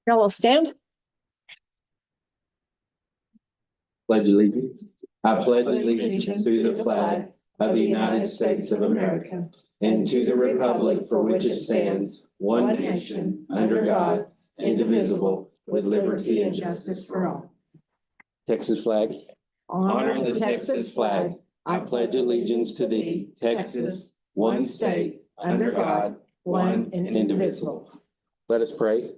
Y'all will stand. Pledge allegiance. I pledge allegiance to the flag of the United States of America and to the republic for which it stands, one nation, under God, indivisible, with liberty and justice for all. Texas flag. Honor the Texas flag. I pledge allegiance to thee, Texas, one state, under God, one and indivisible. Let us pray.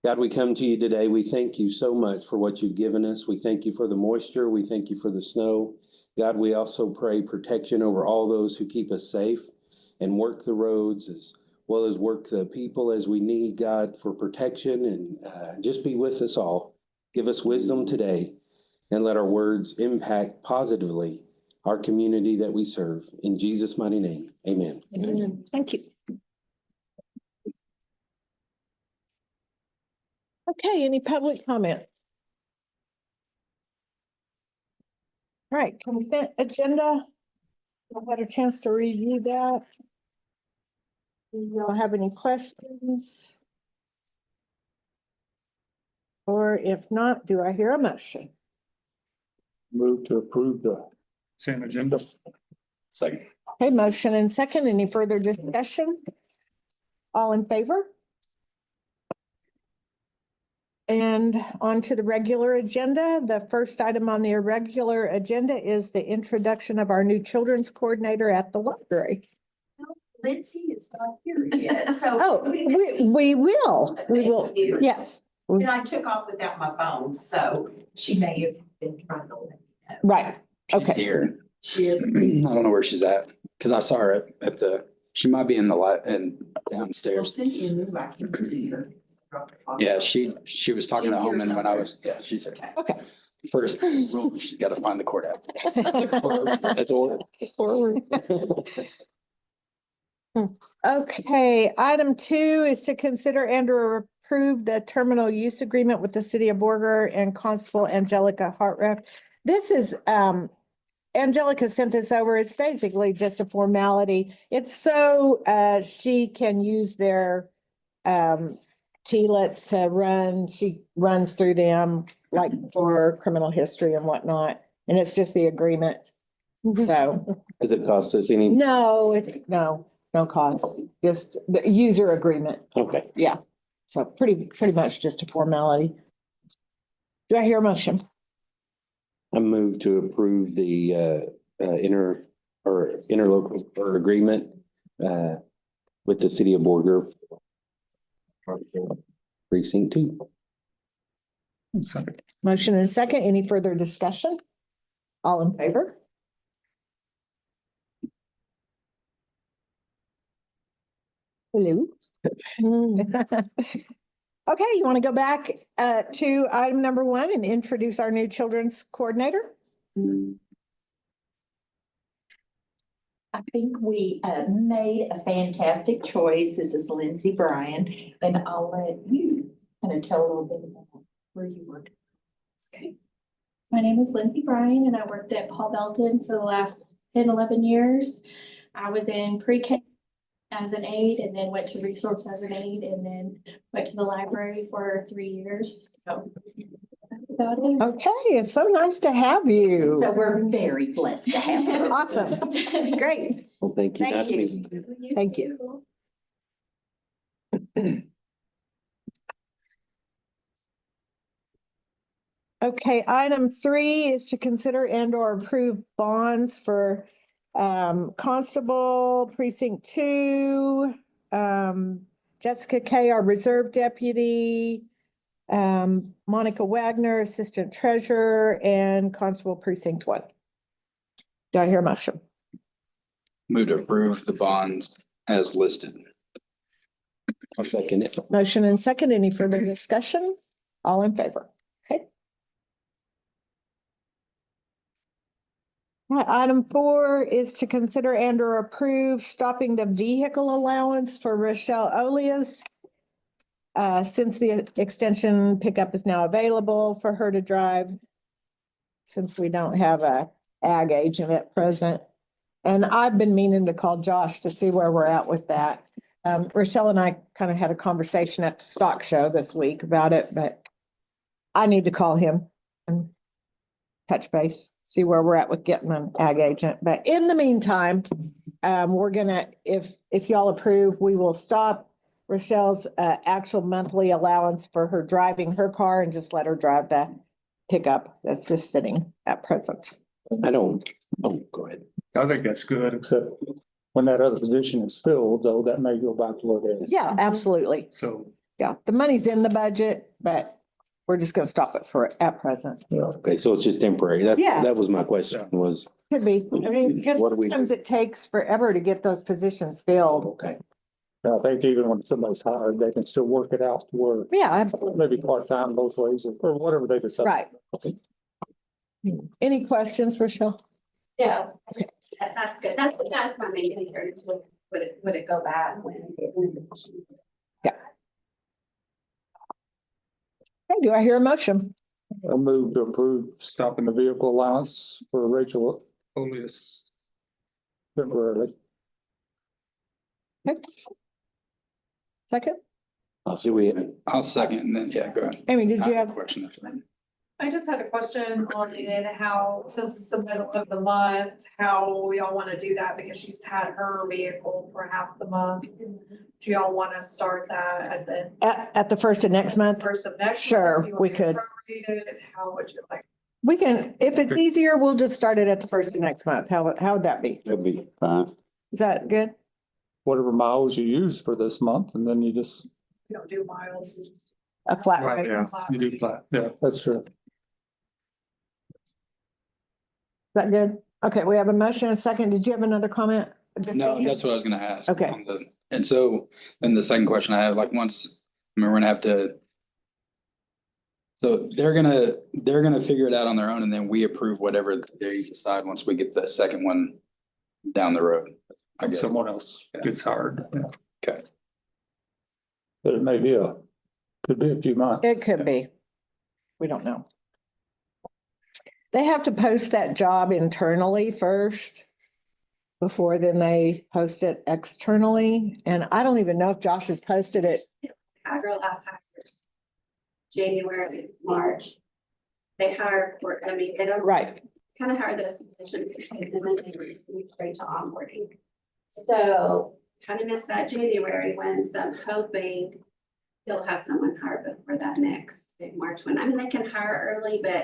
God, we come to you today. We thank you so much for what you've given us. We thank you for the moisture. We thank you for the snow. God, we also pray protection over all those who keep us safe and work the roads as well as work the people as we need, God, for protection, and just be with us all. Give us wisdom today and let our words impact positively our community that we serve. In Jesus' mighty name, amen. Amen. Thank you. Okay, any public comment? All right, consent agenda. I've had a chance to review that. Do y'all have any questions? Or if not, do I hear a motion? Move to approve the same agenda. Second. Okay, motion and second. Any further discussion? All in favor? And on to the regular agenda. The first item on the irregular agenda is the introduction of our new children's coordinator at the library. Lindsay is not here yet, so. Oh, we will. We will. Thank you. Yes. And I took off without my phone, so she may have been trying to let me know. Right. She's Okay. here. She is. I don't know where she's at, because I saw her at the, she might be in the and Well, downstairs. Cindy and Lou, I can see her. Yeah, she was talking to Holman when I was, yeah, she's here. Okay. First rule, she's got to find the court app. That's all. Forward. Okay, item 2 is to consider and or approve the terminal use agreement with the city of Borger and Constable Angelica Hartreff. This is, Angelica sent this over. It's basically just a formality. It's so, she can use their, TLETs to run. She runs through them like for criminal history and whatnot. And it's just the agreement. So. Does it cost us any? No, it's no cost, just the user agreement. Okay. Yeah. So pretty much just a formality. Do I hear a motion? I move to approve the interlocal agreement with the city of Borger. Precinct 2. Second. Motion and second. Any further discussion? All in favor? Hello. Okay, you want to go back to item number 1 and introduce our new children's coordinator? I think we made a fantastic choice. This is Lindsay Bryan, and I'll let you kind of tell a little bit about where you work. Okay. My name is Lindsay Bryan, and I worked at Paul Belton for the last 10, 11 years. I was in pre-K as an aide, and then went to resource as an aide, and then went to the library for 3 years. So that's about it. Okay, it's so nice to have you. So we're very blessed to have her. Awesome. Great. Well, thank you. Thank Nice to you. meet you. Thank you. Okay, item 3 is to consider and or approve bonds for Constable Precinct 2, Jessica Kay, our reserve deputy, Monica Wagner, Assistant Treasurer, and Constable Precinct 1. Do I hear a motion? Move to approve the bonds as listed. I'll second it. Motion and second. Any further discussion? All in favor? Okay. All right, item 4 is to consider and or approve stopping the vehicle allowance for Rochelle Olias. Since the extension pickup is now available for her to drive, since we don't have a ag agent at present. And I've been meaning to call Josh to see where we're at with that. Rochelle and I kind of had a conversation at the stock show this week about it, but I need to call him and touch base, see where we're at with getting an ag agent. But in the meantime, we're gonna, if y'all approve, we will stop Rochelle's actual monthly allowance for her driving her car and just let her drive the pickup that's just sitting at present. I don't, oh, go ahead. I think that's good, except when that other position is filled, though, that may go back to what it is. Yeah, absolutely. So, Yeah, the money's in the budget, but we're just gonna stop it for at present. yeah. Okay, so it's just temporary. Yeah. That was my question was, Could be. I mean, because What do we do? sometimes it takes forever to get those positions filled. okay. I think even when somebody's hired, they can still work it out to where Yeah, absolutely. maybe part-time both ways or whatever they decide. Right. Okay. Any questions, Rochelle? Yeah, that's good. That's my main concern. Would it go bad when? Okay, do I hear a motion? I move to approve stopping the vehicle allowance for Rachel Olias temporarily. Second? I'll see I'll second and then, yeah, go ahead. Amy, did you I have? a question? after that. I just had a question on it, how, since it's the middle of the month, how y'all wanna do that, because she's had her vehicle for half the month. Do y'all wanna start that at the At the first of next month? first of next? Sure, month? Do you want we me could. to prorate it? How would you like? We can, if it's easier, we'll just start it at the first of next month. How would that be? That'd be fine. Is that good? Whatever miles you use for this month, and then you just. We don't do miles, we just. A flat Right, rate? yeah, you do flat. Yeah, that's true. Is that good? Okay, we have a motion and a second. Did you have another comment? No, that's what I was gonna ask. Okay. on and so, then the second question I have, like, once, I mean, we're gonna have to. So they're gonna figure it out on their own and then we approve whatever they decide once we get the second one down the road. I guess. Someone else gets hired. Yeah. Okay. But it may be could be a few months. It could be. We don't know. They have to post that job internally first before then they post it externally. And I don't even know if Josh has posted it. Agro hires January, March. They hire for, I mean, they don't. Right. Kind of hire those positions and then they move straight to onboarding. So kind of missed that January one, so I'm hoping you'll have someone hired before that next big March one. I mean, they can hire early, but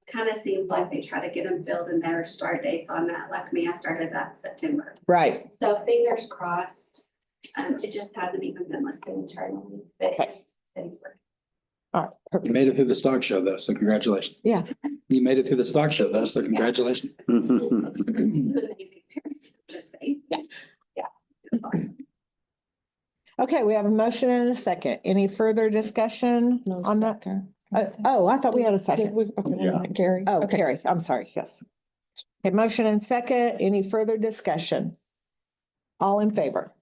it kind of seems like they try to get them filled in their start dates on that. Like me, I started that September. Right. So fingers crossed. It just hasn't even been listed internally, but Okay. it's working. All right. You Perfect. made it through the stock show though, so congratulations. Yeah. You made it through the stock show though, so congratulations. Amazing parents, just say. Yeah. Yeah. It's awesome. Okay, we have a motion and a second. Any further discussion on that? Oh, I thought we had a second. Gary. Oh, Carrie, I'm sorry, yes. Okay, motion and second. Any further discussion? All in favor?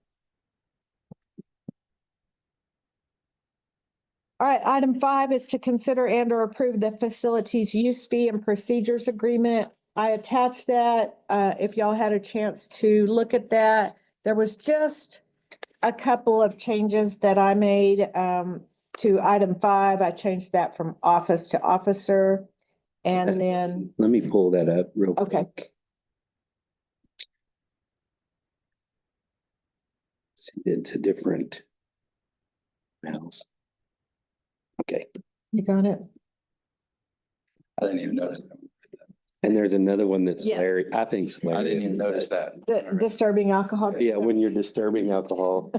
All right, item 5 is to consider and or approve the facilities use fee and procedures agreement. I attached that, if y'all had a chance to look at that. There was just a couple of changes that I made, to item 5. I changed that from office to officer. And then, Let me pull that up real quick. Okay. Send it to different mails. Okay, you got it? I didn't even notice. and there's another one that's Yeah. very, I think. I didn't even notice that. The disturbing alcohol. Yeah, when you're disturbing alcohol.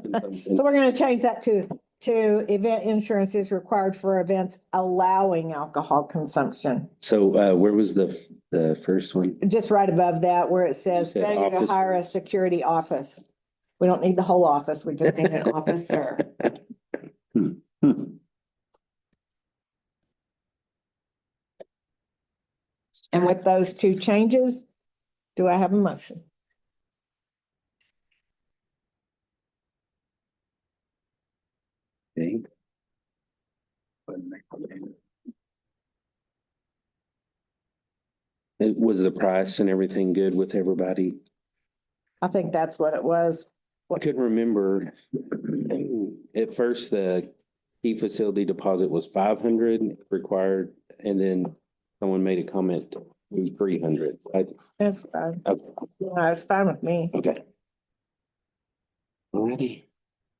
So we're gonna change that to event insurance is required for events allowing alcohol consumption. So where was the first one? Just right above that where it says said failure to office hire a first. security office. We don't need the whole office, we just need an officer. And with those 2 changes, do I have a motion? Okay. Was the price and everything good with everybody? I think that's what it was. I couldn't remember. At first, the key facility deposit was 500 required, and then someone made a comment to 300. That's fine. Okay. Yeah, it's fine with me. Okay. Alrighty.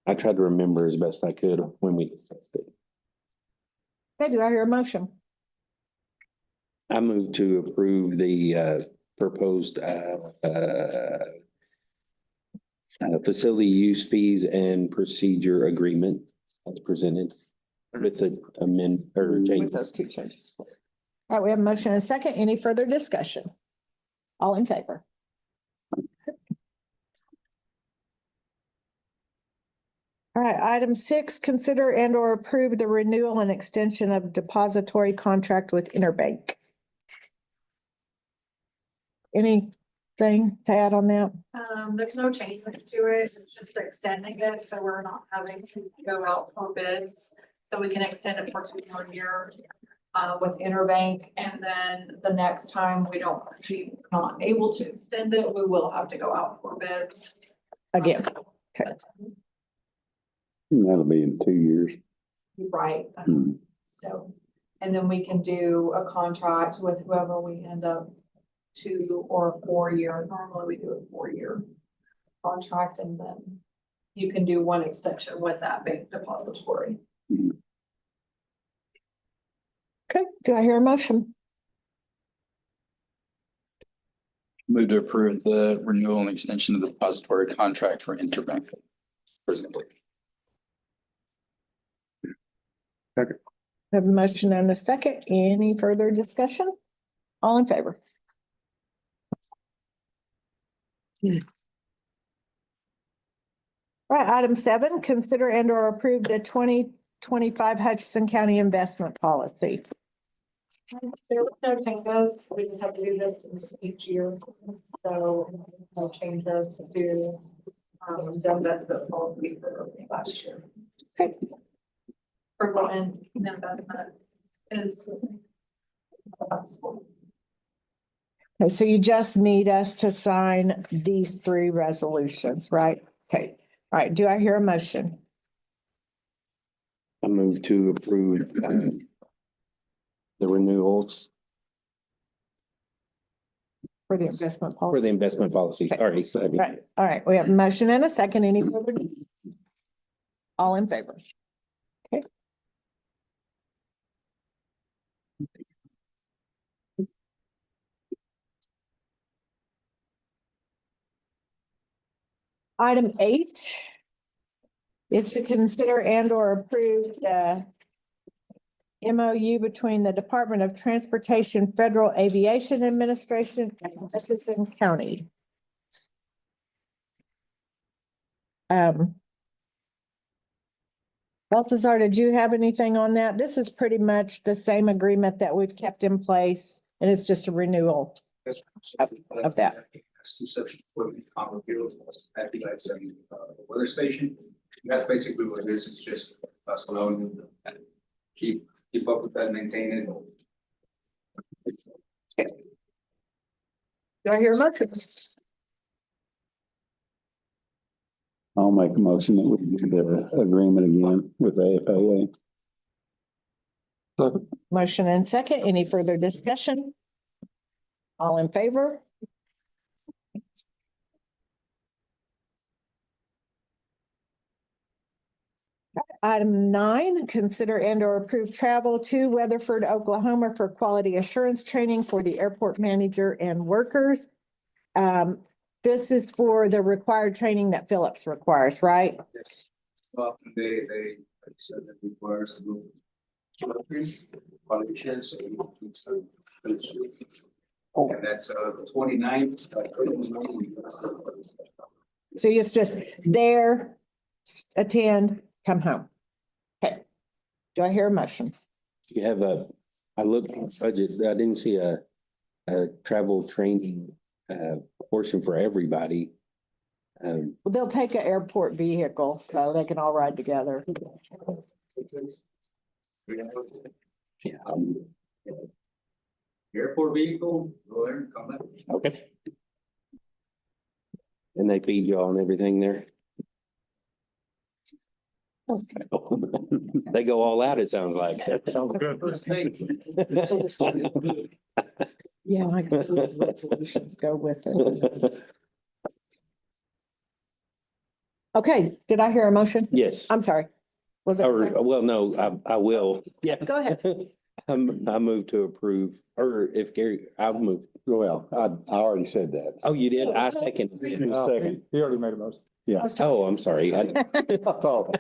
I tried to remember as best I could when we discussed it. Okay, do I hear a motion? I move to approve the proposed facility use fees and procedure agreement as presented with the With change. those two changes. All right, we have a motion and a second. Any further discussion? All in favor? All right, item 6, consider and or approve the renewal and extension of depository contract with Interbank. Anything to add on that? There's no changes to it, it's just extending it, so we're not having to go out for bids. So we can extend it for 2 more years, with Interbank, and then the next time we're not able to extend it, we will have to go out for bids. Again, okay. That'll be in 2 years. Right, Hmm. so, and then we can do a contract with whoever we end up 2 or 4 year, normally we do a 4-year contract, and then you can do 1 extension with that bank depository. Okay, do I hear a motion? Move to approve the renewal and extension of the depository contract for Interbank. Presented. We have a motion and a second. Any further discussion? All in favor? All right, item 7, consider and or approve the 2025 Hutchinson County investment policy. There was no changes, we just have to do this each year, so no changes to the investment policy for last year. Okay. For when the investment is possible. Okay, so you just need us to sign these 3 resolutions, right? Okay, all right, do I hear a motion? I move to approve the renewals For the investment policy. for the investment policy. Sorry. Right, all right, we have a motion and a second. Any further? All in favor? Okay. Item 8 is to consider and or approve the MOU between the Department of Transportation, Federal Aviation Administration, and Hutchinson County. Baltazar, did you have anything on that? This is pretty much the same agreement that we've kept in place, and it's just a renewal of that. That's two sections for the automobiles at the weather station. That's basically what it is. It's just us alone. Keep up with that, maintain it. Do I hear a motion? I'll make a motion that we do the agreement again with the FAA. Motion and second. Any further discussion? All in favor? Item 9, consider and or approve travel to Weatherford, Oklahoma for quality assurance training for the airport manager and workers. This is for the required training that Phillips requires, right? Yes. Often they like said that requires to move. Quality chance. And that's the 29th. So it's just there, attend, come home. Okay. Do I hear a motion? You have I looked at the budget, I didn't see a travel training portion for everybody. Well, they'll take an airport vehicle so they can all ride together. Yeah. Airport vehicle, go there and come back. Okay. And they feed you all and everything there? They go all out, it sounds like. Sounds good. Yeah. Let's go with it. Okay, did I hear a motion? Yes. I'm sorry. Was it? Or, well, no, I will. Yeah. Go ahead. I move to approve, or if Gary, I'll move. Well, I already said that. Oh, you did? I second. You second. He already made a motion. Yeah. Oh, I'm sorry. I thought.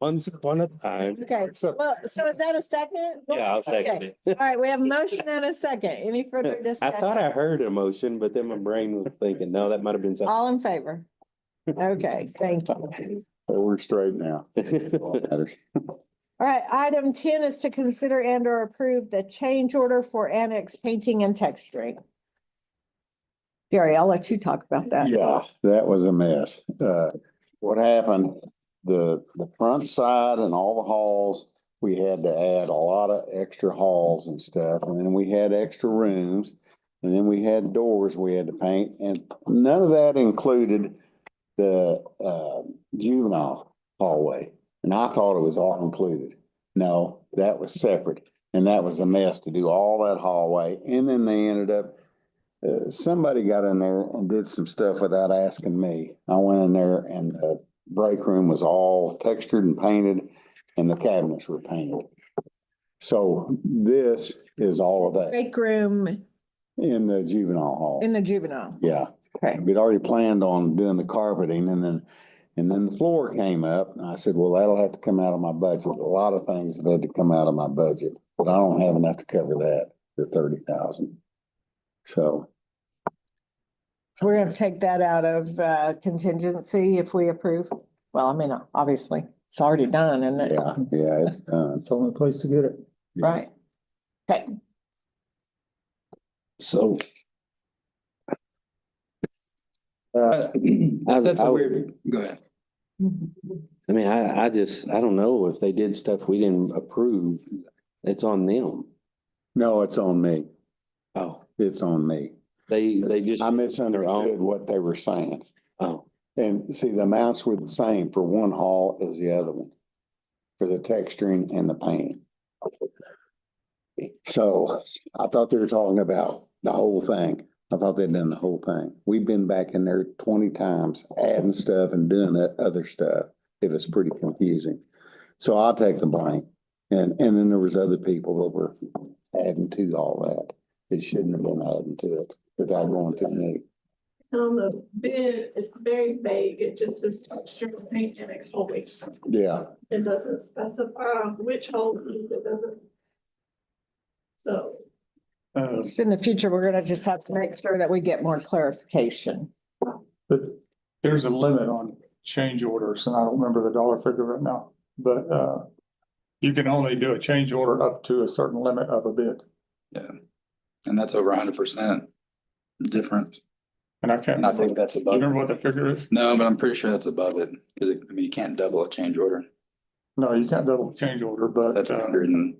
One at a time. Okay, So, well, so is that a second? Yeah, I'll second Okay. it. All right, we have a motion and a second. Any further I discussion? thought I heard a motion, but then my brain was thinking, no, that might have been something. All in favor? Okay, thank you. We're straight now. Matters. All right, item 10 is to consider and or approve the change order for annex painting and texturing. Gary, I'll let you talk about that. Yeah, that was a mess. What happened, the front side and all the halls, we had to add a lot of extra halls and stuff. And then we had extra rooms. And then we had doors we had to paint. And none of that included the juvenile hallway. And I thought it was all included. No, that was separate. And that was a mess to do all that hallway. And then they ended up, somebody got in there and did some stuff without asking me. I went in there and the break room was all textured and painted and the cabinets were painted. So this is all of that Break room in the juvenile hall. in the juvenile. Yeah. Okay. We'd already planned on doing the carpeting and then the floor came up and I said, well, that'll have to come out of my budget. A lot of things have had to come out of my budget, but I don't have enough to cover that, the 30,000. So. We're gonna take that out of contingency if we approve. Well, I mean, obviously, it's already done and Yeah, it's done. it's the only place to get it. right. Okay, So. That's I a would- weird, go ahead. I mean, I don't know if they did stuff we didn't approve. It's on them. No, it's on me. Oh, It's on me. they just. I Their misunderstood own- what they were saying. Oh, And see, the amounts were the same for one hall as the other one. For the texturing and the painting. So I thought they were talking about the whole thing. I thought they'd done the whole thing. We've been back in there 20 times adding stuff and doing that other stuff. It was pretty confusing. So I'll take the blame. And then there was other people that were adding to all that. They shouldn't have been adding to it without going to me. On the bid, it's very vague. It just says texture paint and exfoliate. Yeah, It doesn't specify which hole it doesn't. So. so in the future, we're gonna just have to make sure that we get more clarification. But there's a limit on change orders, and I don't remember the dollar figure right now, but you can only do a change order up to a certain limit of a bid. Yeah. And that's over 100% difference. And I can't. And I think that's Do you above. remember what the figure is? No, but I'm pretty sure that's above it, because I mean, you can't double a change order. No, you can't double the change order, but That's do 100 and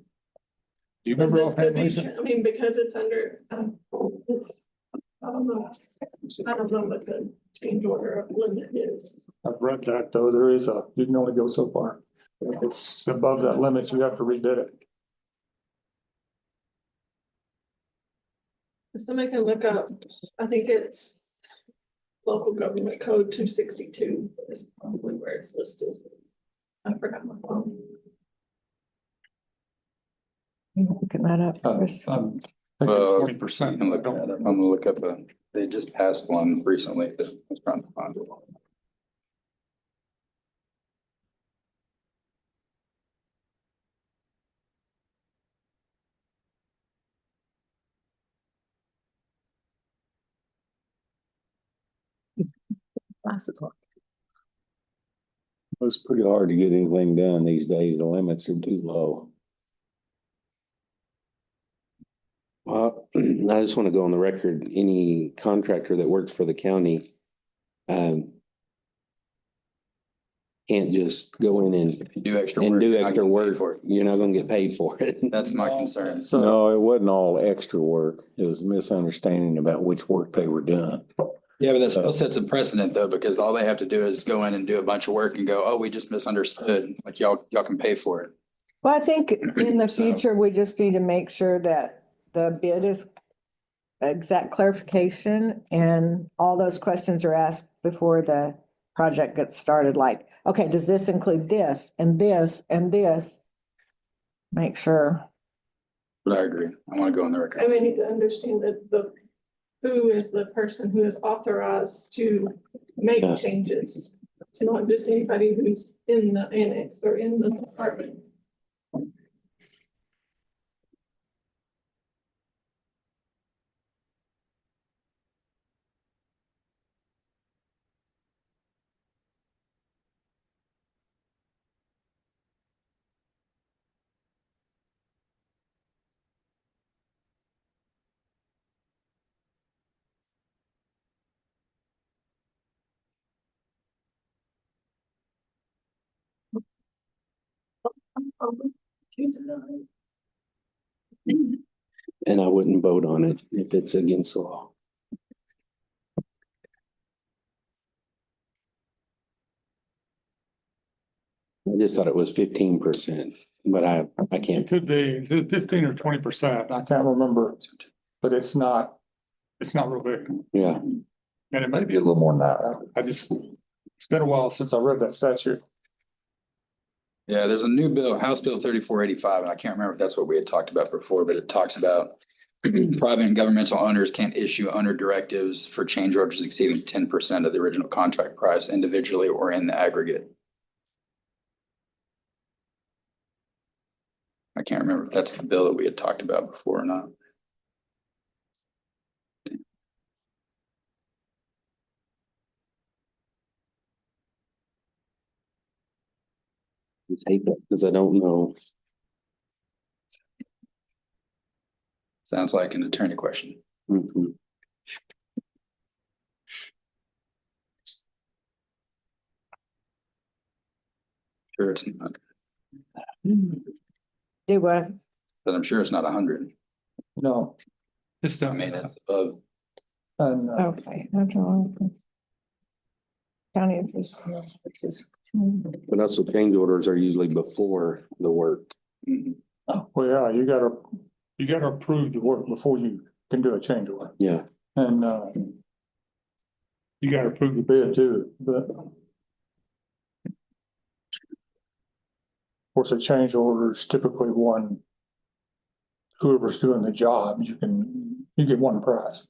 you This remember? could be, offhand, I mean, because it's under, it's, I don't know what the change order limit is. I've read that, though. There is you can only go so far. If it's above that limit, you have to rebid it. If somebody can look up, I think it's local government code 262 is probably where it's listed. I forgot my phone. Looking that up. Chris. I'm Well, thinking 20%. you can look that up. I'm gonna look up they just passed one recently that was trying to find it. Glasses on. it's pretty hard to get anything done these days. The limits are too low. well, I just want to go on the record, any contractor that works for the county, can't just go in If you do extra and work. do you're not extra getting paid work. for it. You're not gonna get paid for it. That's my concern. No, it wasn't all extra work. It was a misunderstanding about which work they were doing. Yeah, but that still sets a precedent though, because all they have to do is go in and do a bunch of work and go, oh, we just misunderstood. Like y'all can pay for it. Well, I think in the So- future, we just need to make sure that the bid is exact clarification and all those questions are asked before the project gets started, like, okay, does this include this and this and this? Make sure. But I agree. I want to go on the record. And we need to understand that who is the person who is authorized to make Yeah. changes. It's not just anybody who's in the annex or in the department. And I wouldn't vote on it if it's against the law. I just thought it was 15%, but I It can't. could be 15 or 20%. I can't remember, but it's not real big. Yeah, And it may be a little more than that. It's been a while since I read that statute. Yeah, there's a new bill, House Bill 3485, and I can't remember if that's what we had talked about before, but it talks about private and governmental owners can't issue owner directives for change orders exceeding 10% of the original contract price individually or in the aggregate. I can't remember if that's the bill that we had talked about before or not. I hate that because I don't know. Sounds like an attorney question. Mhm. Sure, it's not, Do what? but I'm sure it's not 100. No. It's I done. mean, it's above. And Okay. County officials versus. But also change orders are usually before the work. Mhm. well, yeah, you gotta approve the work before you can do a change order. Yeah, And you gotta approve the bid too, but of course, a change order is typically one, whoever's doing the job, you get one price.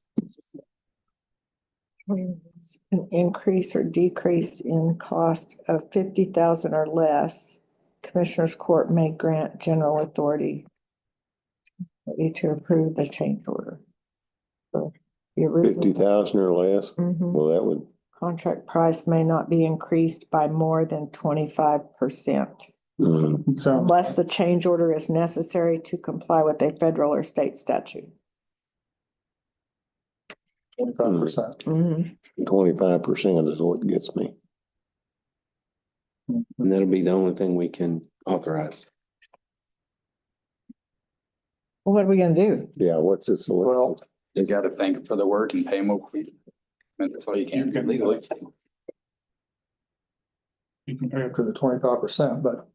An increase or decrease in cost of 50,000 or less, Commissioners Court may grant general authority to approve the change order. So the original- 50,000 or less. Mhm. Well, that would, Contract price may not be increased by more than 25%. So Unless the change order is necessary to comply with a federal or state statute. 25%. 25% is what gets me. and that'll be the only thing we can authorize. What are we gonna do? Yeah, what's this? Well, You gotta thank them for the work and pay them what we. That's all you can do legally. you can pay up to the 25%, but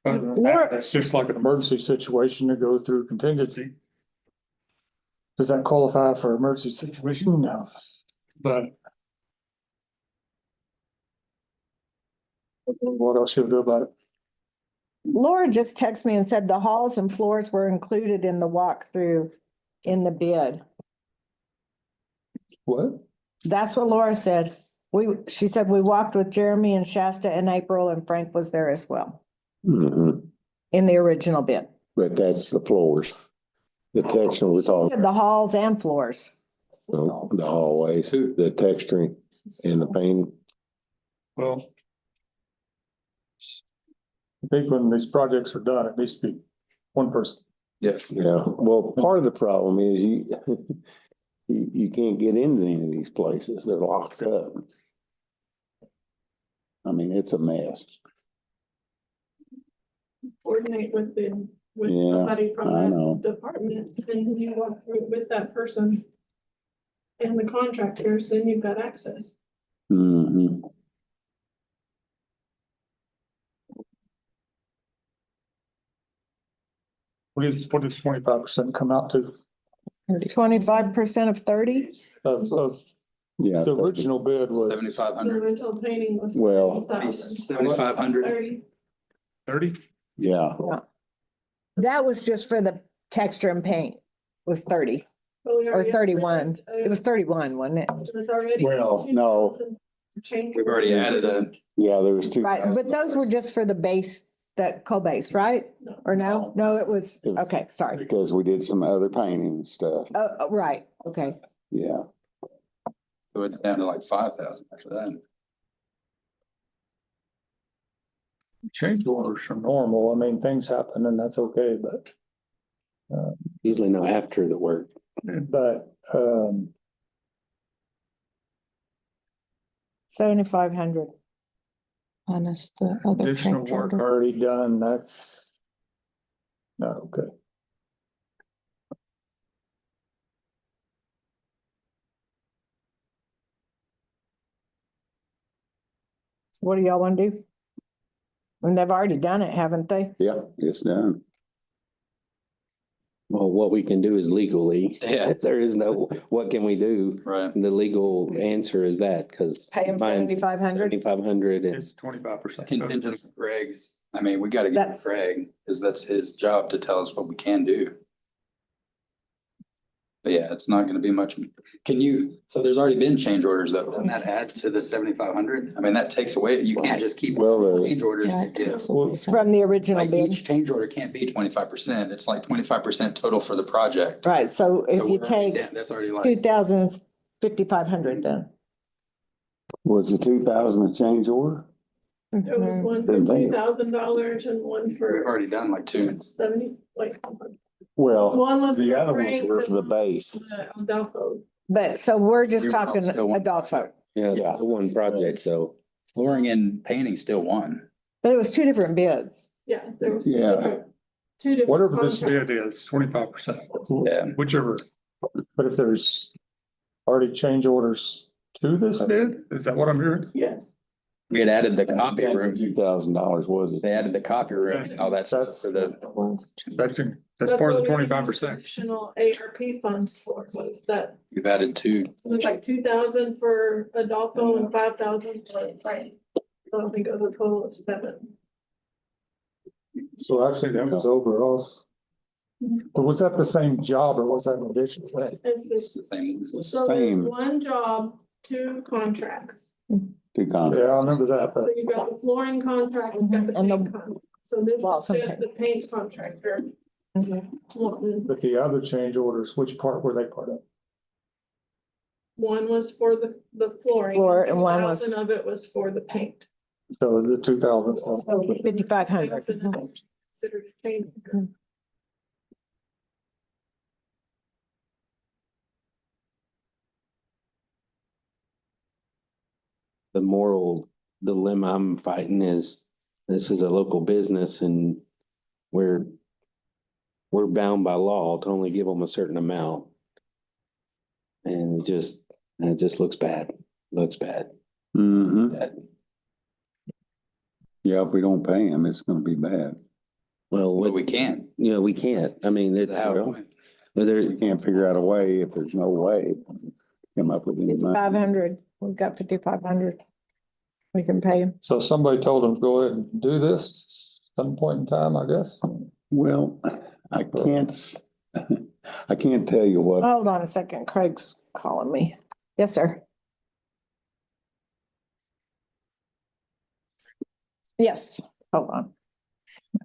other than Laura- that, it's just like an emergency situation to go through contingency. Does that qualify for emergency situation? No, but what else you'll do about it? Laura just texted me and said the halls and floors were included in the walkthrough in the bid. What? That's what Laura said. She said we walked with Jeremy and Shasta in April and Frank was there as well Mhm. in the original bid. But that's the floors. The texture we're She talking, said the halls and floors. the hallways, the texturing and the painting. Well, I think when these projects are done, it needs to be one person. Yes. Yeah, well, part of the problem is you can't get into any of these places. They're locked up. I mean, it's a mess. Coordinate with Yeah, somebody I from know. that department, and you walk through with that person. and the contractors, then you've got access. Mm-hmm. What does 25% come out to 25% of 30? of Yeah. the original bid was 7,500. The original painting was. Well- 12,000. 7,500. 30. 30? Yeah, That was just for the texture and paint was 30 But we or already- 31. It was 31, wasn't it? It was already. Well, no. 2,000 change. We've already added a, yeah, there was two. Right, but those were just for the base, the co-base, right? No. Or no? No, it was, It was- okay, sorry. Because we did some other painting and stuff, Right, okay. yeah. so it's down to like 5,000 after that. Change orders are normal. I mean, things happen and that's okay, but, Usually not after the work. but, 7,500. Minus the other additional change work order. already done, that's not okay. So what do y'all want to do? And they've already done it, haven't they? Yeah, it's done. Well, what we can do is legally. Yeah. There is no, what can we do? Right. The legal answer is that, because. Pay them 7,500. 7,500 and It's 25%. Contingent on Greg's, I mean, we gotta get That's- Greg, because that's his job to tell us what we can do. But yeah, it's not gonna be much. Can you, so there's already been change orders though. Doesn't that add to the 7,500? I mean, that takes away, you can't just keep Well, change orders to get. From the original Like bid. each change order can't be 25%. It's like 25% total for the project. Right, so if So you we're already take down- That's already like, 2,000, it's 5,500 then. Was the 2,000 a change order? There was one for Didn't think it- $2,000 and one we've for already done like two. 70, like. Well, One was. the for other ones Frank's were for the and base. the Adolfo. But so we're just We were talking still one Adolfo, yeah, Yeah. the one project, so. Flooring and painting still won. but it was two different bids. Yeah, there was. Yeah. Two different. Whatever this contracts. bid is, 25%, Yeah. whichever. But if there's already change orders to this bid, is that what I'm hearing? Yes. We had added the copy room. $2,000, was it? They added the copy room and all that stuff for the, That's part of the what we used 25%. Additional ARP funds for was that, we've added two. it was like 2,000 for Adolfo and 5,000 for Frank. So I think it was a total of 7. So actually that was overall. But was that the same job or was that an additional thing? It's It's just, the same. so there's Same, one job, 2 contracts. two Yeah, contracts. I remember that, but So you've got the flooring contract, you've got the And the paint contract. So this walls is and just the paint contractor. One but the other change orders, which part were they part of? was for the flooring. Floor and one was- 2,000 of it was for the paint. So the 2,000. 5,500. Considered a change. order. The moral dilemma I'm fighting is, this is a local business and we're bound by law to only give them a certain amount. And it just looks bad, Mm-hmm. bad. Yeah, if we don't pay them, it's gonna be bad. Well, But we can't. you know, we can't, I mean, it's, How- whether, We can't figure out a way, if there's no way, come up with any money. 5,500, we've got 5,500. We can pay them. So somebody told them to go ahead and do this some point in time, I guess. Well, I can't tell you what. Hold on a second, Craig's calling me. Yes, sir. Yes, hold on.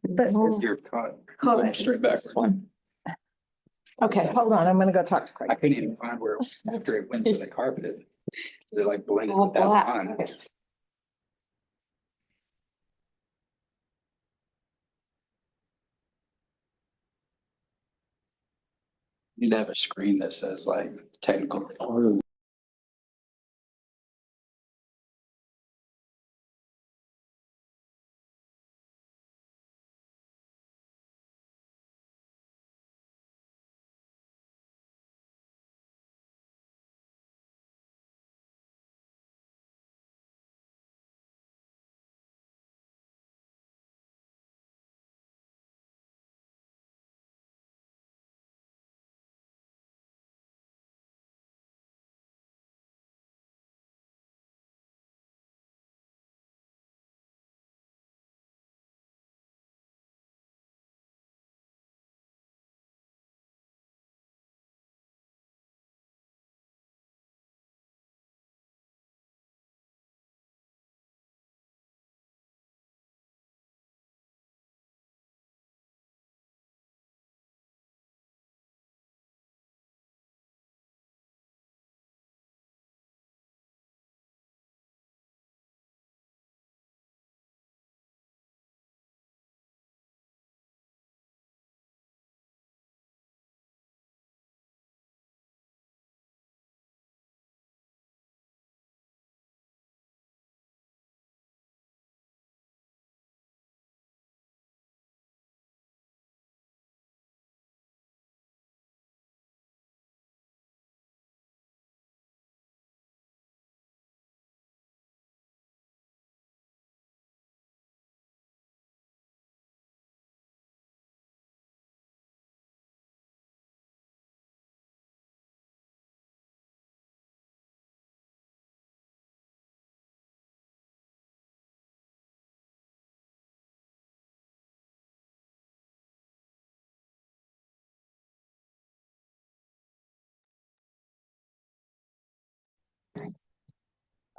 But it's- You're caught. Call Going it. straight backwards. Okay, hold on, I'm gonna go talk to I Craig. couldn't even find where, after it went to the carpet, they like blended with that line. You'd have a screen that says like technical. Part of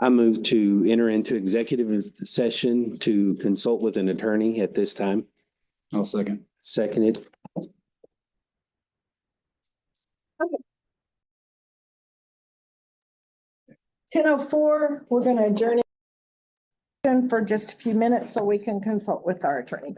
I move to enter into executive session to consult with an attorney at this time. I'll second. Seconded. 10:04, we're going to adjourn for just a few minutes so we can consult with our attorney.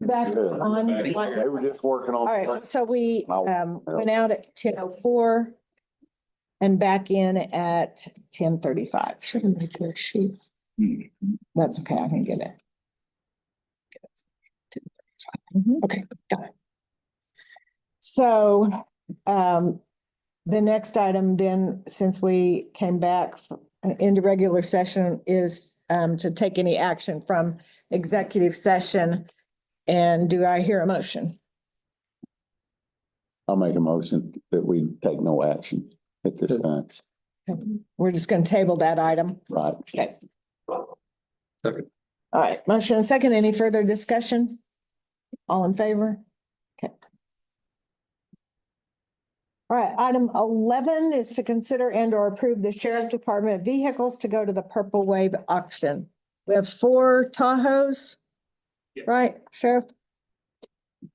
Back Good. on. They were just working on. All right, so we went out at 10:04 and back in at 10:35. Shouldn't make your sheet. That's okay, I can get it. Okay, got it. So the next item then, since we came back into regular session, is to take any action from executive session. And do I hear a motion? I'll make a motion that we take no action at this time. We're just going to table that item. Right. Okay. Second. All right, motion and second. Any further discussion? All in favor? Okay. All right, item 11 is to consider and or approve the sheriff department vehicles to go to the Purple Wave auction. We have 4 Tahoes, right, Sheriff?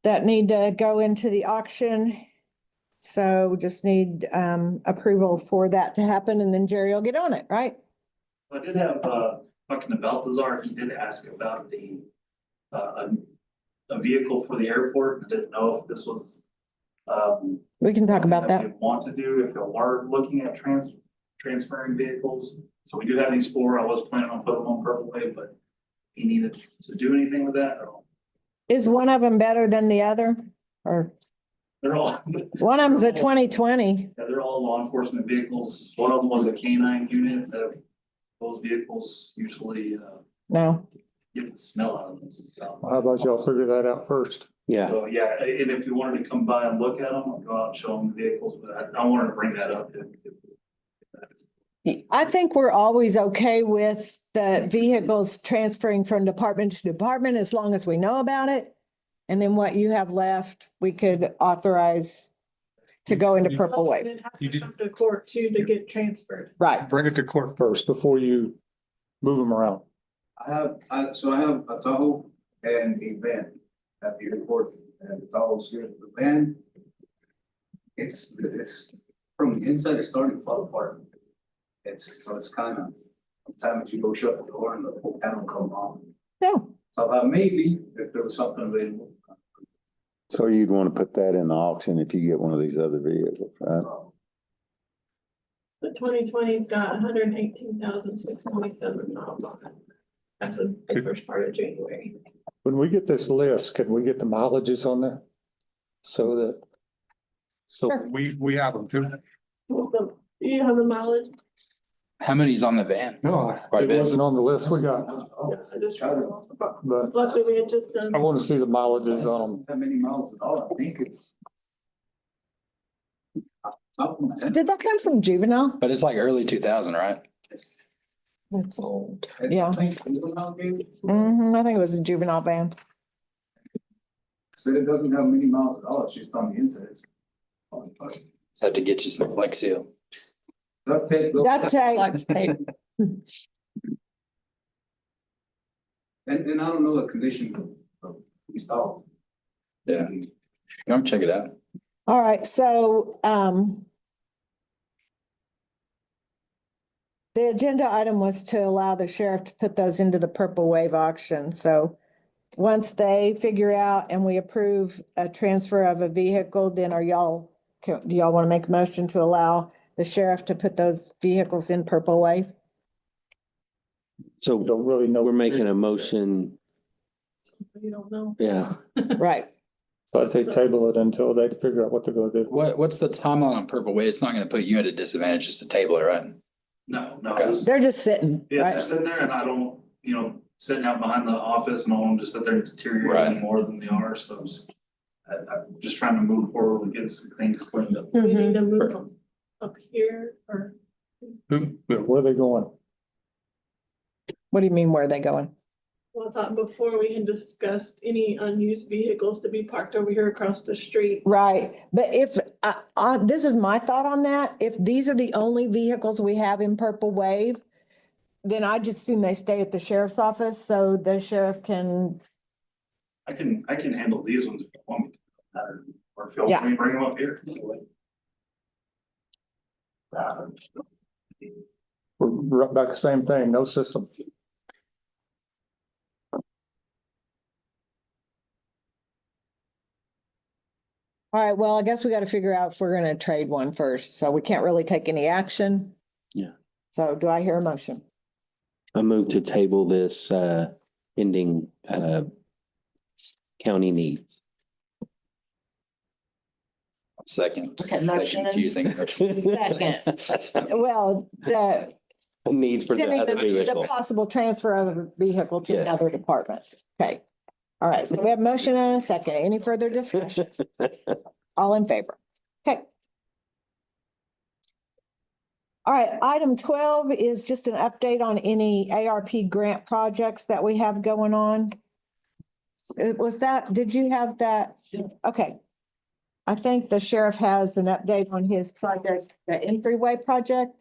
That need to go into the auction. So just need approval for that to happen, and then Jerry will get on it, right? I did have, talking to Balthazar, he did ask about the, a vehicle for the airport. I didn't know if this was, We can talk about something that. we want to do, if they are looking at transferring vehicles. So we do have these 4. I was planning on putting them on Purple Wave, but he needed to do anything with that. Is one of them better than the other? Or They're all. one of them's a 2020. Yeah, they're all law enforcement vehicles. One of them was a K-9 unit. Those vehicles usually, No. get the smell out of them and stuff. How about y'all figure that out first? Yeah, So, yeah, and if you wanted to come by and look at them, I'll go out and show them the vehicles, but I wanted to bring that up. I think we're always okay with the vehicles transferring from department to department as long as we know about it. And then what you have left, we could authorize to go into Purple Wave. It has You to did- come to court too to get transferred. Right. Bring it to court first before you move them around. I have a Tahoe and a van at the airport, and the Tahoe's good. The van, it's from the inside, it's starting to fall apart. It's kind of, sometimes you go shut the door and the whole panel come off. No. So maybe if there was something available. So you'd want to put that in the auction if you get one of these other vehicles, right? The 2020's got 118,627 miles on it. That's the first part of January. When we get this list, can we get the mileages on there? So Sure. we have them too. Do you have the mileage? How many's on the van? No, Quite a it bit. wasn't on the list we got, Yes, I just tried it. but Luckily, we had just done. I want to see the mileages on them. How many miles at all? I think it's. Did that come from juvenile? But it's like early 2000, right? It's old. Yeah. I think it was a juvenile van. So it doesn't have many miles at all, it's just on the inside. Just have to get you some Flex Seal. Duct tape. Duct tape. And I don't know the condition of install. Yeah. Come check it out. All right, so the agenda item was to allow the sheriff to put those into the Purple Wave auction. So once they figure out and we approve a transfer of a vehicle, then do y'all want to make a motion to allow the sheriff to put those vehicles in Purple Wave? so Don't really know. we're making a motion, You don't know. yeah. Right. So I'd say table it until they figure out what they're gonna do. What's the timeline on Purple Wave? It's not gonna put you at a disadvantage just to table it, right? No. Okay. They're just sitting, Yeah, they're right? sitting there and I don't, sitting out behind the office and I want them to sit there and deteriorate Right. any more than they are, so I'm just trying to move forward and get some things cleaned up. We need to move them up here or. Where are they going? What do you mean, where are they going? Well, I thought before we had discussed any unused vehicles to be parked over here across the street. Right, but if, this is my thought on that, if these are the only vehicles we have in Purple Wave, then I just assume they stay at the sheriff's office, so the sheriff can, I can handle these ones if you want me to, or if you Yeah. want me to bring them up here. We're right back, same thing, no system. right, well, I guess we got to figure out if we're gonna trade one first, so we can't really take any action. Yeah. So do I hear a motion? I move to table this, ending, county needs. Second. Okay, motion and- Confusing. Well, the Needs for the pending other the vehicle. possible transfer of a vehicle to Yes. another department. Okay. All right, so we have motion and a second. Any further discussion? All in favor? Okay. All right, item 12 is just an update on any ARP grant projects that we have going on. Did you have that? Okay. I think the sheriff has an update on his project, the entryway project,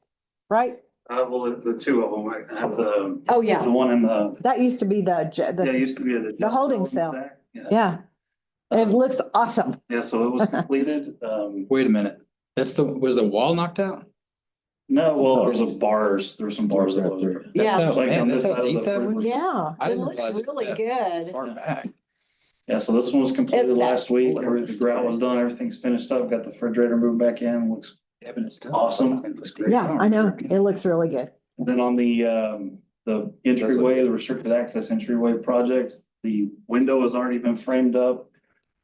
right? Well, the two of them, I have the Oh, yeah. one in the, That used to be yeah, it used to be the holding cell. back. Yeah. It looks awesome. Yeah, so it was completed. Wait a minute. Was the wall knocked out? No, well, there were some bars that were. Yeah. That's how- Like man, on this that's how side of deep the that freeway. was? Yeah, I it didn't looks realize it was really that good. Far back. Yeah, so this one was completed It- last week. The grout was done, everything's finished up, got the refrigerator moved back in, looks awesome. Looks great. Yeah, I know. It looks really good. Then on the entryway, the restricted access entryway project, the window has already been framed up.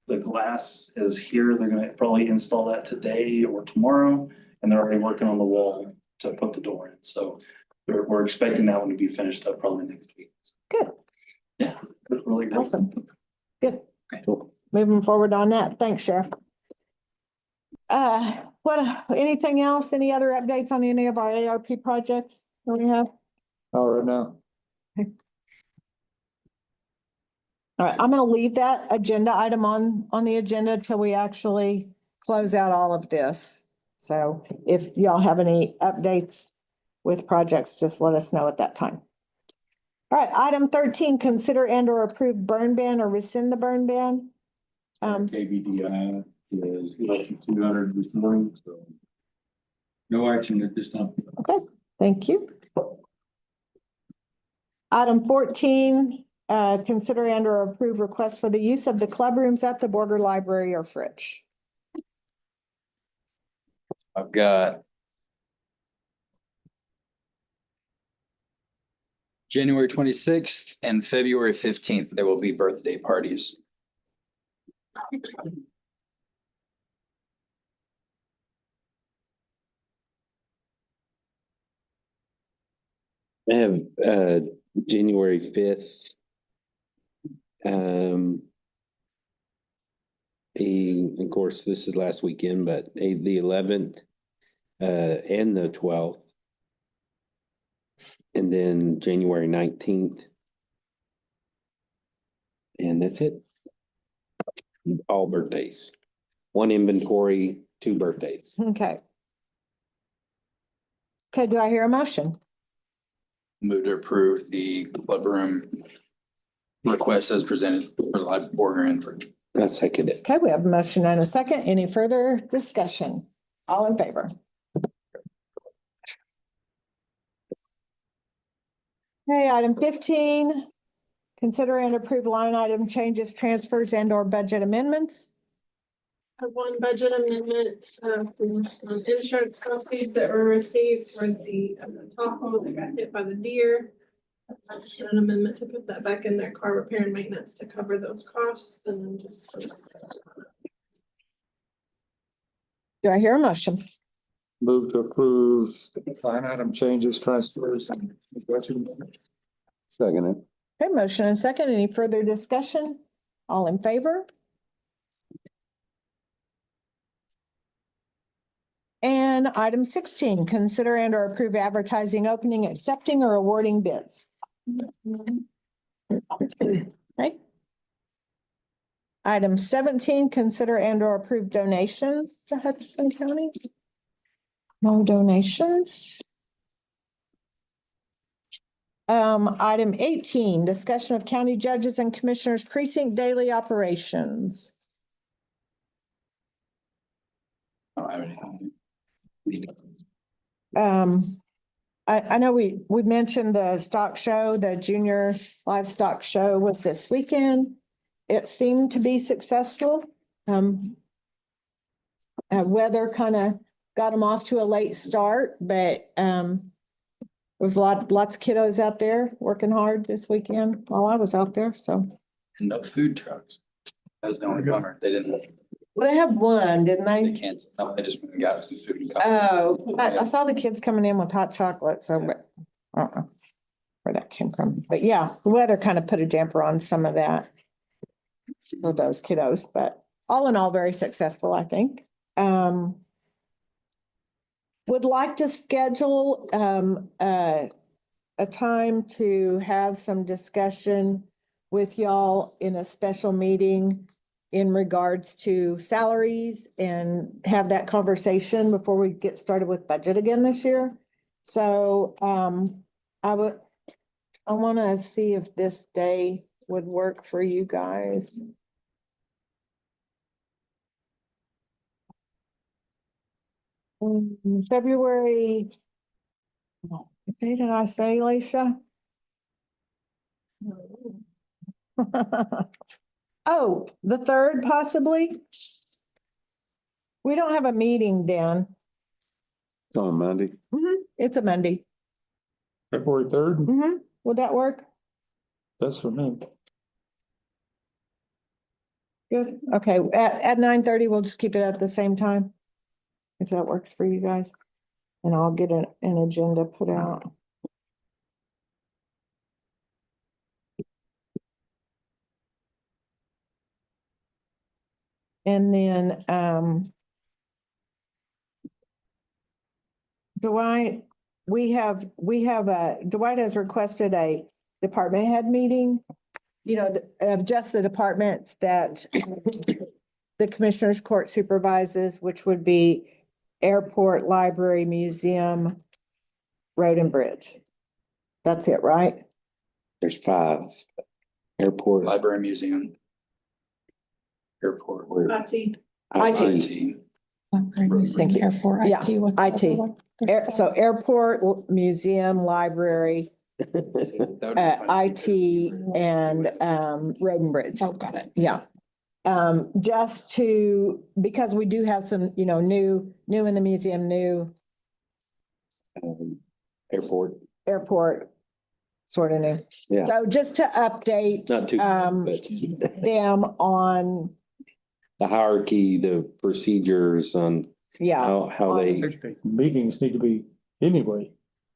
The glass is here. They're gonna probably install that today or tomorrow, and they're already working on the wall to put the door in. So we're expecting that one to be finished up probably next week. Good. Yeah, it's really great. Awesome. Good. Cool. Moving forward on that. Thanks, Sheriff. Anything else? Any other updates on any of our ARP projects that we have? All right now. All right, I'm gonna leave that agenda item on the agenda till we actually close out all of this. So if y'all have any updates with projects, just let us know at that time. All right, item 13, consider and or approve burn ban or rescind the burn ban. KBDI is less than 200 this morning, so no action at this time. Okay, thank you. Item 14, consider and or approve request for the use of the club rooms at the Borger Library or Fritch. I've got January 26th and February 15th. There will be birthday parties. I have, January 5th. Of course, this is last weekend, but the 11th, and the 12th. And then January 19th. And that's it. All birthdays. One inventory, 2 birthdays. Okay. Okay, do I hear a motion? Move to approve the club room request as presented for the live border and for. I second it. Okay, we have a motion and a second. Any further discussion? All in favor? Okay, item 15, consider and approve line item changes, transfers and or budget amendments. I have one budget amendment, from some insurance proceeds that were received for the Tahoe that got hit by the deer. I just did an amendment to put that back in their car repair and maintenance to cover those costs and then just. Do I hear a motion? Move to approve line item changes, transfers. And budget amendment. Second it. Okay, motion and second. Any further discussion? All in favor? And item 16, consider and or approve advertising, opening, accepting or awarding bids. Okay. Item 17, consider and or approve donations to Hutchinson County. No donations. Item 18, discussion of county judges and commissioners precinct daily operations. I don't have anything. I know we mentioned the stock show, the junior livestock show was this weekend. It seemed to be successful. weather kind of got them off to a late start, but, there was lots of kiddos out there working hard this weekend while I was out there, so. And no food trucks. That was the only bummer. They didn't, Well, they had one, didn't they they? can't, no, they just went and got some food. And Oh, I saw the kids coming in with hot chocolate, so, but, where that came from. But yeah, the weather kind of put a damper on some of that for those kiddos, but all in all, very successful, I think. Would like to schedule, a time to have some discussion with y'all in a special meeting in regards to salaries and have that conversation before we get started with budget again this year. So, I want to see if this day would work for you guys. February. What day did I say, Leisha? Oh, the 3rd possibly? We don't have a meeting then. It's on Monday. It's a Monday. February 3rd, Would that work? that's for me. Good. Okay, at 9:30, we'll just keep it at the same time. If that works for you guys. And I'll get an agenda put out. And then, Dwight, Dwight has requested a department head meeting. You know, of just the departments that the Commissioners Court supervises, which would be airport, library, museum, road and bridge. That's it, right? There's 5. Airport. Library, museum. Airport. IT. IT. Thank you. Airport, Yeah, IT, what's the other IT. one? So airport, museum, library, IT and road and bridge. Oh, got it. Yeah. Just to, because we do have some, you know, new in the museum, new airport, sort of new. Yeah. So just to update Not too, but them on, the hierarchy, the procedures on yeah, how I they, think the meetings need to be anyway,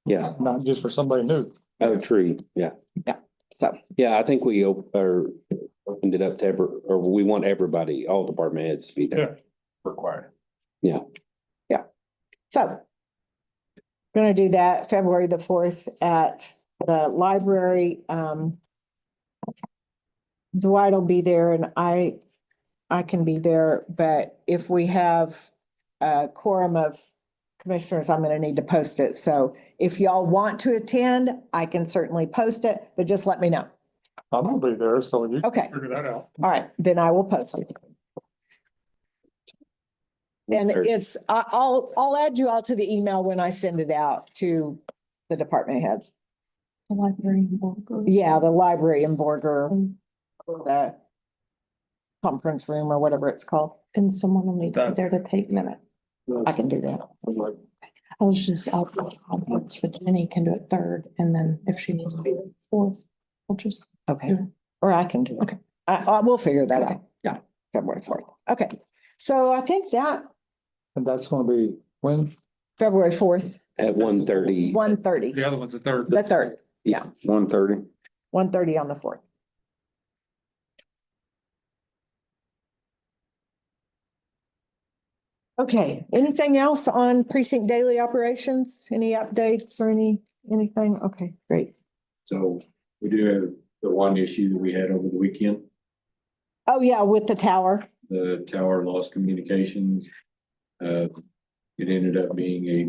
yeah. not just for somebody new. Oh, tree, yeah. so, Yeah, I think we opened it up to or we want everybody, all department heads to be there. Required. Yeah. so. Gonna do that February the 4th at the library. Dwight will be there and I can be there, but if we have a quorum of commissioners, I'm gonna need to post it. So if y'all want to attend, I can certainly post it, but just let me know. I'm gonna be there, so you Okay. figure that out. All right, then I will post it. And it's, I'll add you all to the email when I send it out to the department heads. The library in Borger. Yeah, the library in Borger, the conference room or whatever it's called. And someone will need to be there to take minutes. I can do that. I was just out for the conference, but Jenny can do it 3rd, and then if she needs to be 4th, I'll just. Okay, or I can do it. Okay, I will figure that out. Yeah, February 4th. Okay, so I think that And that's gonna be when? February 4th, At 1:30. 1:30, The other one's the 3rd. the 3rd, 1:30. 1:30 on the 4th. Okay, anything else on precinct daily operations? Any updates or anything? Okay, great. So we do have the one issue that we had over the weekend, Oh, yeah, with the tower. the tower lost communications. It ended up being a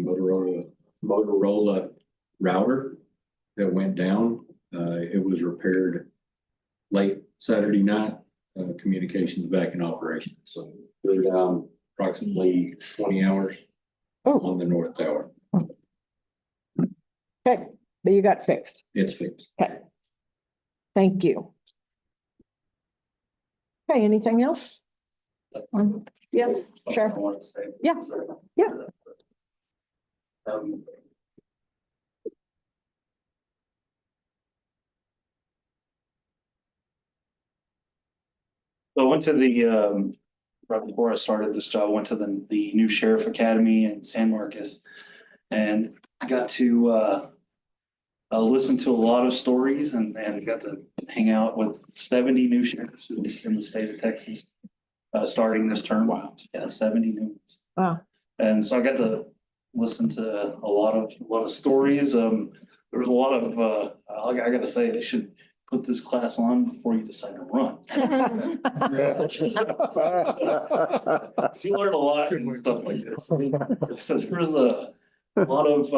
Motorola router that went down. It was repaired late Saturday night, communications back in operation. So we're down approximately 20 hours on the north tower. Okay, but you got fixed. It's fixed. Okay. Thank you. Okay, anything else? Yes, sure. I want to say. Yeah. Yeah. Um, So I went to right before I started this job, I went to the new sheriff academy in San Marcos. And I got to listen to a lot of stories and got to hang out with 70 new sheriffs in the state of Texas. Starting this term. Wow. Yeah, 70 new ones. Wow. And so I got to listen to a lot of stories. There was a lot of I gotta say, they should put this class on before you decide to run. You learn a lot and stuff like this. So there was a lot of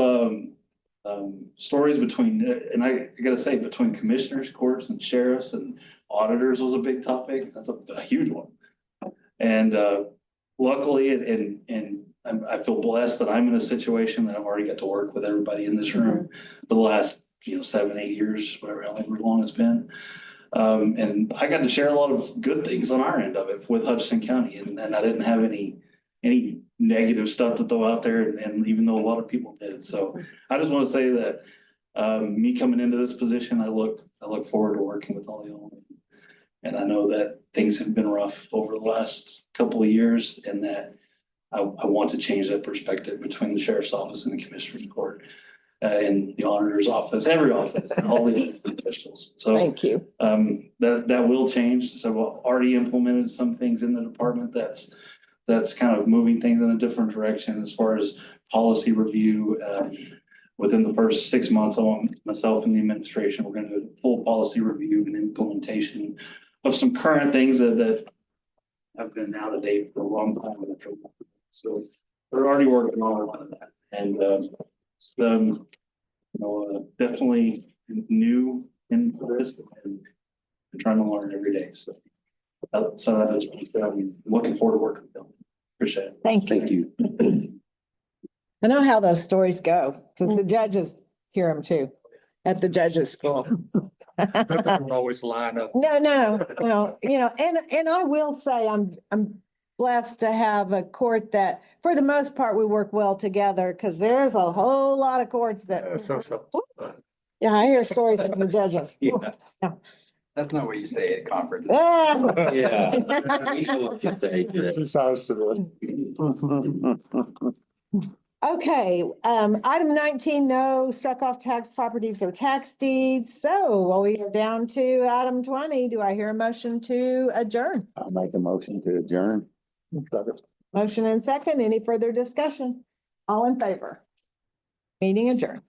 stories between, and I gotta say, between commissioners, courts, and sheriffs and auditors was a big topic. That's a huge one. And luckily, and I feel blessed that I'm in a situation that I've already got to work with everybody in this room for the last 7, 8 years, whatever, however long it's been. And I got to share a lot of good things on our end of it with Hutchinson County, and I didn't have any negative stuff to throw out there, and even though a lot of people did. So I just want to say that me coming into this position, I look forward to working with all y'all. And I know that things have been rough over the last couple of years, and that I want to change that perspective between the sheriff's office and the commissioner's court, and the auditor's office, every office, and all the officials. So Thank you. That will change. So we've already implemented some things in the department that's kind of moving things in a different direction as far as policy review. Within the first 6 months, I want myself and the administration, we're going to do a full policy review and implementation of some current things that have been out of date for a long time. So we're already working on a lot of that, and definitely new into this and trying to learn every day. So that is I'm looking forward to working with them. Appreciate it. Thank you. I know how those stories go, because the judges hear them too, at the judges' school. That doesn't always line up. No, and I will say I'm blessed to have a court that, for the most part, we work well together, because there's a whole lot of courts that. Yeah, I hear stories from the judges. Yeah. That's not what you say at conference. Ah. Yeah. We know what you say. There's two sides to this. Okay, item 19, no struck off tax properties or tax deeds. So we are down to item 20. Do I hear a motion to adjourn? I'll make a motion to adjourn. Motion and second. Any further discussion? All in favor? Meeting adjourned.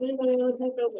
Anybody want to take over?